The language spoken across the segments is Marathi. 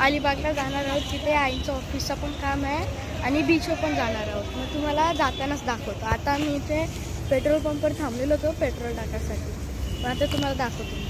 अलिबागला जाणार आहोत. तिथे आईचं ऑफिसचं पण काम आहे आणि बीचवर पण जाणार आहोत. मग तुम्हाला जातानाच दाखवतो. आता मी इथे पेट्रोल पंपवर थांबलेलो होतो पेट्रोल टाकायसाठी. मग आता तुम्हाला दाखवतो.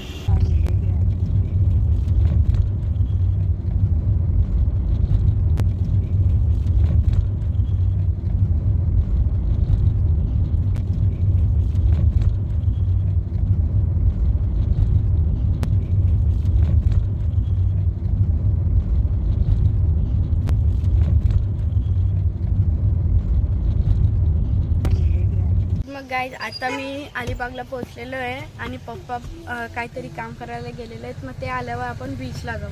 मग गाईज आता मी अलिबागला पोहोचलेलो आहे आणि पप्पा काहीतरी काम करायला गेलेले आहेत. मग ते आल्यावर आपण बीचला जाऊ.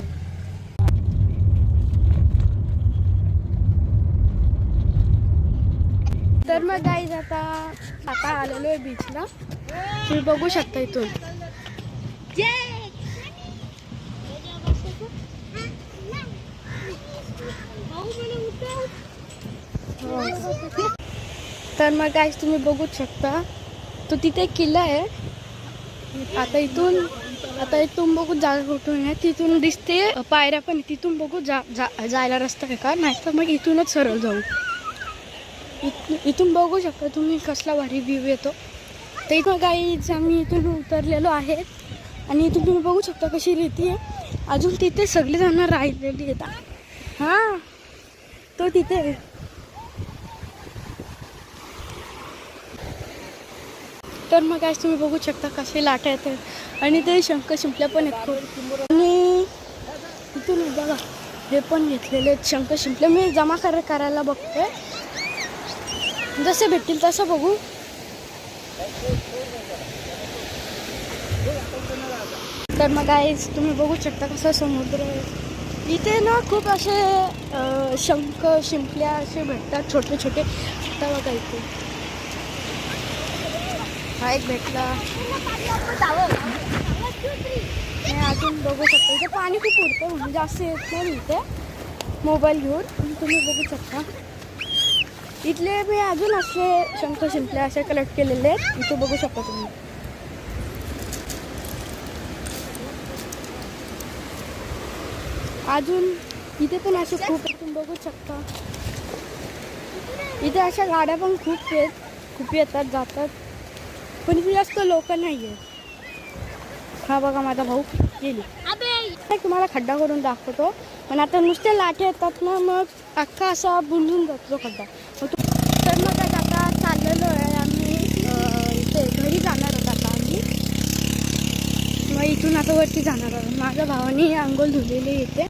तर मग गाईज आता आलेलो आहे बीचला. तुम्ही बघू शकता इथून. तर मग गाईज तुम्ही बघू शकता तो तिथे किल्ला आहे. आता इथून बघू जागा कुठून आहे. तिथून दिसते पायऱ्या पण. तिथून बघू जायला रस्ता आहे का, नाही तर मग इथूनच सरळ जाऊ. इथून बघू शकता तुम्ही कसला भारी व्ह्यू येतो. तर इथं गाईज आम्ही इथून उतरलेलो आहे आणि इथून तुम्ही बघू शकता कशी रेती आहे. अजून तिथे सगळी जण राहिलेली येतात. हां तो तिथे. तर मग काय तुम्ही बघू शकता कसे लाटा येतात आणि ते शंख शिंपल्या पण आहेत खूप. आणि इथून बघा हे पण घेतलेले आहेत शंख शिंपले. मी जमा करायला बघतोय. जसे भेटतील तसं बघू. तर मग गाईज तुम्ही बघू शकता कसा समुद्र आहे. इथे ना खूप असे शंख शिंपल्या असे भेटतात छोटे छोटे. आता बघा इथे हा एक भेटला. अजून बघू शकता इथे पाणी खूप उडतं म्हणजे जास्त येत नाही इथे मोबाईल घेऊन. तुम्ही बघू शकता इथले मी अजून असे शंख शिंपल्या असे कलेक्ट केलेले आहेत. इथे बघू शकता तुम्ही. अजून इथे पण असे खूप तुम्ही बघू शकता. इथे अशा गाड्या पण खूप येतात जातात पण इथे जास्त लोक नाही आहेत. हा बघा माझा भाऊ गेली. तुम्हाला खड्डा करून दाखवतो. पण आता नुसते लाटे येतात ना मग अख्खा असा बुंजून जातो खड्डा. तर मग आता चाललेलो आहे आम्ही इथे घरी जाणार आहोत. आता आम्ही मग इथून आता वरती जाणार आहोत. माझ्या भावाने अंघोळ धुलेली इथे.